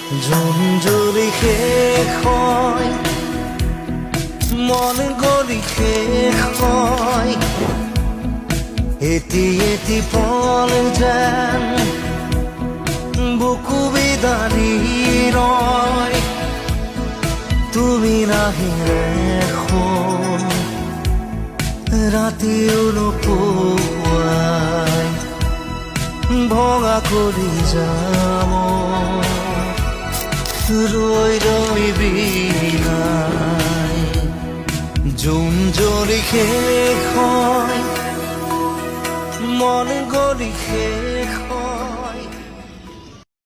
জোন যদি শেষ হয়, মন গলি শেষ হয়, এটি এটি পল যেন বুকু বিদাৰি ৰয়। তুমি নাহিলে এখন ৰাতিও নোপোৱাই ভঙা কৰি যাম ৰৈ ৰৈ বিনাই। জোন যদি শেষ হয়, মন গলি শেষ